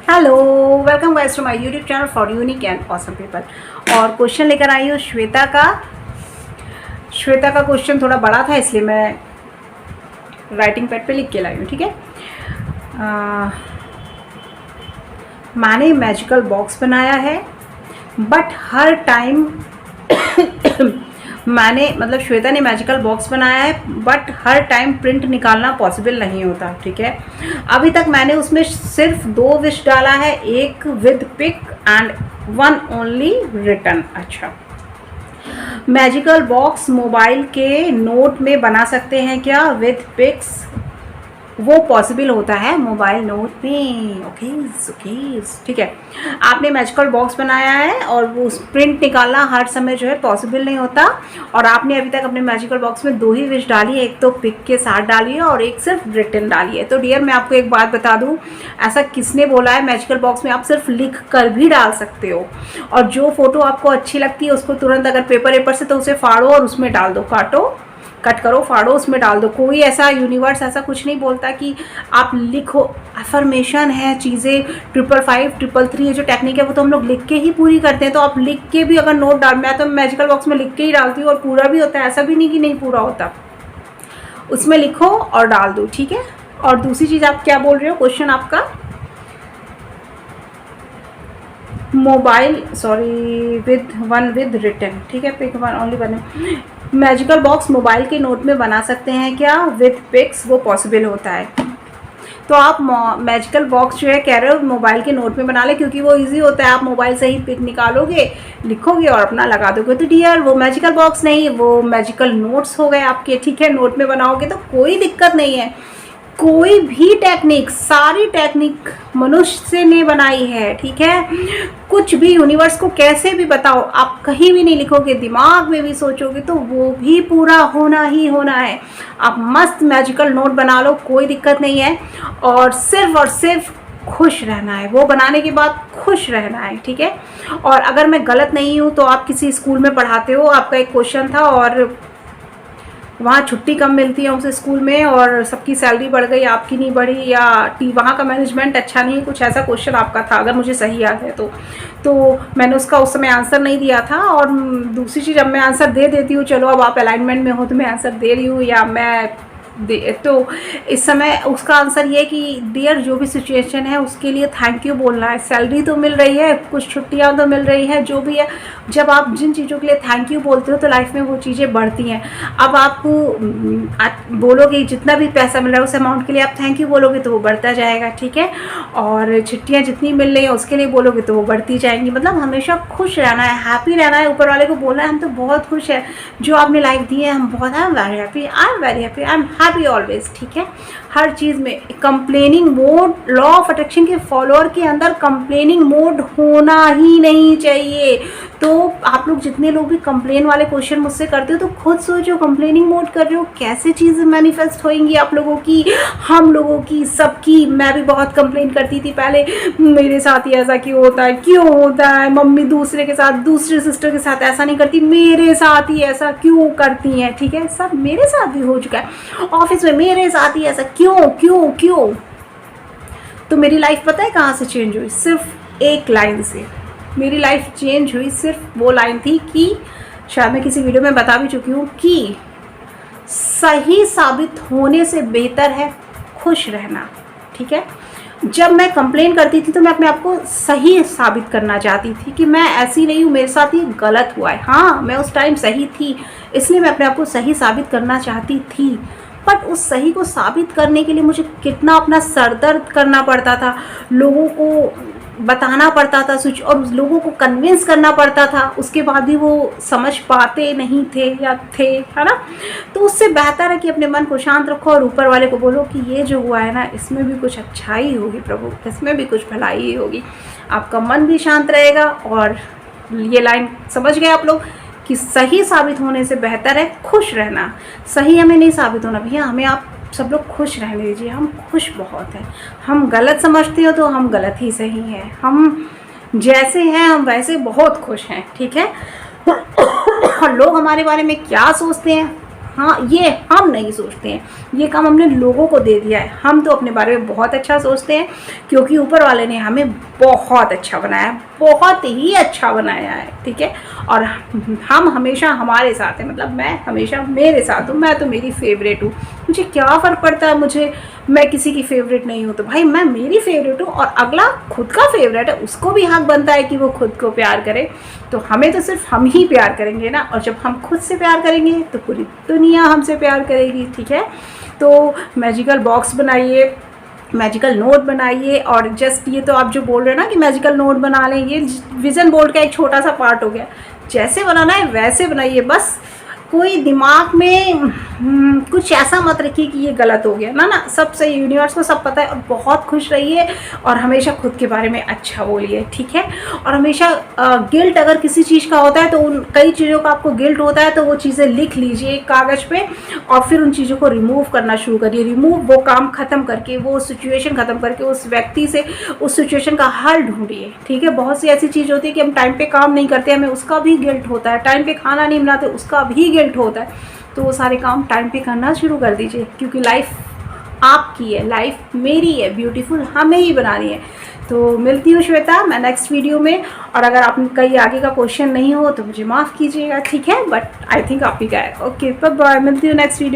Hello, welcome guys to my YouTube channel for unique and awesome people. और question लेकर आई हूँ श्वेता का क्वेश्चन थोड़ा बड़ा था, इसलिए मैं राइटिंग पैड पे लिख के लाई हूँ। ठीक है, मैंने मैजिकल बॉक्स बनाया है बट हर टाइम श्वेता ने मैजिकल बॉक्स बनाया है बट हर टाइम प्रिंट निकालना पॉसिबल नहीं होता। ठीक है, अभी तक मैंने उसमें सिर्फ 2 विश डाला है, एक with pick and 1 only return. अच्छा, मैजिकल बॉक्स मोबाइल के नोट में बना सकते हैं क्या विद पिक्स? वो पॉसिबल होता है मोबाइल नोट में। ओके, ठीक है, आपने मैजिकल बॉक्स बनाया है और वो प्रिंट निकालना हर समय जो है पॉसिबल नहीं होता। और आपने अभी तक अपने मैजिकल बॉक्स में 2 ही विश डाली है, एक तो पिक के साथ डाली है और एक सिर्फ रिटर्न डाली है। तो डियर, मैं आपको एक बात बता दूं, ऐसा किसने बोला है? मैजिकल बॉक्स में आप सिर्फ लिख कर भी डाल सकते हो, और जो फोटो आपको अच्छी लगती है उसको तुरंत अगर पेपर से तो उसे फाड़ो और उसमें डाल दो, कट करो, फाड़ो, उसमें डाल दो। कोई ऐसा यूनिवर्स ऐसा कुछ नहीं बोलता कि आप लिखो। अफर्मेशन है, चीज़ें 555, 333 ये जो टेक्निक है वो तो हम लोग लिख के ही पूरी करते हैं। तो आप लिख के भी अगर नोट डाल, मैं तो मैजिकल बॉक्स में लिख के ही डालती हूँ और पूरा भी होता है, ऐसा भी नहीं कि नहीं पूरा होता। उसमें लिखो और डाल दो। ठीक है, और दूसरी चीज़ आप क्या बोल रहे हो? क्वेश्चन आपका मोबाइल विद रिटर्न। ठीक है, पिक 1 ओनली बने। मैजिकल बॉक्स मोबाइल के नोट में बना सकते हैं क्या विद पिक्स? वो पॉसिबल होता है। तो आप मैजिकल बॉक्स जो है कह रहे हो मोबाइल के नोट में बना ले, क्योंकि वो इजी होता है। आप मोबाइल से ही पिक निकालोगे, लिखोगे और अपना लगा दोगे। तो डियर, वो मैजिकल बॉक्स नहीं, वो मैजिकल नोट्स हो गए आपके। ठीक है, नोट में बनाओगे तो कोई दिक्कत नहीं है। कोई भी टेक्निक, सारी टेक्निक मनुष्य ने बनाई है। ठीक है, कुछ भी यूनिवर्स को कैसे भी बताओ, आप कहीं भी नहीं लिखोगे, दिमाग में भी सोचोगे तो वो भी पूरा होना ही होना है। आप मस्त मैजिकल नोट बना लो, कोई दिक्कत नहीं है। और सिर्फ खुश रहना है, वो बनाने के बाद खुश रहना है। ठीक है, और अगर मैं गलत नहीं हूँ तो आप किसी स्कूल में पढ़ाते हो, आपका एक क्वेश्चन था और वहाँ छुट्टी कम मिलती है उस स्कूल में और सबकी सैलरी बढ़ गई, आपकी नहीं बढ़ी, या वहाँ का मैनेजमेंट अच्छा नहीं है, कुछ ऐसा क्वेश्चन आपका था, अगर मुझे सही याद है तो मैंने उसका उस समय आंसर नहीं दिया था। और दूसरी चीज़, अब मैं आंसर दे देती हूँ, चलो अब आप अलाइनमेंट में हो तो मैं आंसर दे रही हूँ, या मैं तो इस समय उसका आंसर ये है कि डियर, जो भी सिचुएशन है उसके लिए थैंक यू बोलना है। सैलरी तो मिल रही है, कुछ छुट्टियां तो मिल रही है, जो भी है, जब आप जिन चीज़ों के लिए थैंक यू बोलते हो तो लाइफ में वो चीज़ें बढ़ती हैं। अब आप बोलोगे जितना भी पैसा मिल रहा है उस अमाउंट के लिए आप थैंक यू बोलोगे तो वो बढ़ता जाएगा। ठीक है, और छुट्टियाँ जितनी मिल रही हैं उसके लिए बोलोगे तो वो बढ़ती जाएंगी। मतलब हमेशा खुश रहना है, हैप्पी रहना है, ऊपर वाले को बोलना है हम तो बहुत खुश हैं, जो आपने लाइफ दी है हम बहुत, I am very happy, I am happy always. ठीक है, हर चीज़ में complaining mode, law of attraction के फॉलोअर के अंदर कंप्लेनिंग मोड होना ही नहीं चाहिए। तो आप लोग जितने लोग भी कंप्लेन वाले क्वेश्चन मुझसे करते हो तो खुद सोचो, कंप्लेनिंग मोड कर रहे हो, कैसे चीज़ें मैनिफेस्ट होएंगी आप लोगों की, हम लोगों की, सबकी। मैं भी बहुत कंप्लेन करती थी पहले, मेरे साथ ही ऐसा क्यों होता है, क्यों होता है, मम्मी दूसरे के साथ, दूसरे सिस्टर के साथ ऐसा नहीं करती, मेरे साथ ही ऐसा क्यों करती हैं। ठीक है, सब मेरे साथ भी हो चुका है, ऑफिस में मेरे साथ ही ऐसा क्यों। तो मेरी लाइफ पता है कहाँ से चेंज हुई? सिर्फ एक लाइन से मेरी लाइफ चेंज हुई। सिर्फ वो लाइन थी कि शायद मैं किसी वीडियो में बता भी चुकी हूँ कि सही साबित होने से बेहतर है खुश रहना। ठीक है, जब मैं कंप्लेन करती थी तो मैं अपने आप को सही साबित करना चाहती थी कि मैं ऐसी नहीं हूँ, मेरे साथ ये गलत हुआ है। हाँ, मैं उस टाइम सही थी, इसलिए मैं अपने आप को सही साबित करना चाहती थी। बट उस सही को साबित करने के लिए मुझे कितना अपना सरदर्द करना पड़ता था, लोगों को बताना पड़ता था कुछ, और लोगों को कन्विंस करना पड़ता था, उसके बाद भी वो समझ पाते नहीं थे या थे, है ना। तो उससे बेहतर है कि अपने मन को शांत रखो और ऊपर वाले को बोलो कि ये जो हुआ है ना, इसमें भी कुछ अच्छाई होगी प्रभु, इसमें भी कुछ भलाई ही होगी। आपका मन भी शांत रहेगा। और ये लाइन समझ गए आप लोग कि सही साबित होने से बेहतर है खुश रहना। सही हमें नहीं साबित होना भैया, हमें आप सब लोग खुश रहने दीजिए, हम खुश बहुत हैं। हम गलत समझते हो तो हम गलत ही सही हैं, हम जैसे हैं हम वैसे बहुत खुश हैं। ठीक है, और लोग हमारे बारे में क्या सोचते हैं हाँ, ये हम नहीं सोचते हैं, ये काम हमने लोगों को दे दिया है। हम तो अपने बारे में बहुत अच्छा सोचते हैं, क्योंकि ऊपर वाले ने हमें बहुत अच्छा बनाया है, बहुत ही अच्छा बनाया है, ठीक है। और हम हमेशा हमारे साथ हैं, मतलब मैं हमेशा मेरे साथ हूँ, मैं तो मेरी फेवरेट हूँ। मुझे क्या फ़र्क पड़ता है, मुझे मैं किसी की फेवरेट नहीं हूँ तो भाई मैं मेरी फेवरेट हूँ, और अगला खुद का फेवरेट है, उसको भी हक बनता है कि वो खुद को प्यार करे। तो हमें तो सिर्फ हम ही प्यार करेंगे ना, और जब हम खुद से प्यार करेंगे तो पूरी दुनिया हमसे प्यार करेगी, ठीक है। तो मैजिकल बॉक्स बनाइए, मैजिकल नोट बनाइए, और जस्ट ये तो आप जो बोल रहे हैं ना कि मैजिकल नोट बना लें, ये विज़न बोर्ड का एक छोटा सा पार्ट हो गया। जैसे बनाना है वैसे बनाइए, बस कोई दिमाग में कुछ ऐसा मत रखिए कि ये गलत हो गया ना, सब सही, यूनिवर्स को सब पता है। और बहुत खुश रहिए, और हमेशा खुद के बारे में अच्छा बोलिए, ठीक है। और हमेशा गिल्ट अगर किसी चीज़ का होता है तो उन कई चीज़ों का आपको गिल्ट होता है, तो वो चीज़ें लिख लीजिए एक कागज़ पे, और फिर उन चीज़ों को रिमूव करना शुरू करिए। रिमूव, वो काम ख़त्म करके, वो सिचुएशन ख़त्म करके, उस व्यक्ति से उस सिचुएशन का हल ढूंढिए, ठीक है। बहुत सी ऐसी चीज़ होती है कि हम टाइम पे काम नहीं करते, हमें उसका भी गिल्ट होता है, टाइम पे खाना नहीं बनाते उसका भी गिल्ट होता है। तो वो सारे काम टाइम पे करना शुरू कर दीजिए, क्योंकि लाइफ आपकी है, लाइफ मेरी है, ब्यूटीफुल हमें ही बनानी है। तो मिलती हूँ श्वेता मैं नेक्स्ट वीडियो में, और अगर आप कहीं आगे का क्वेश्चन नहीं हो तो मुझे माफ़ कीजिएगा, ठीक है, बट आई थिंक आप ही का है। ओके, बाय बाय, मिलती हूँ नेक्स्ट वीडियो।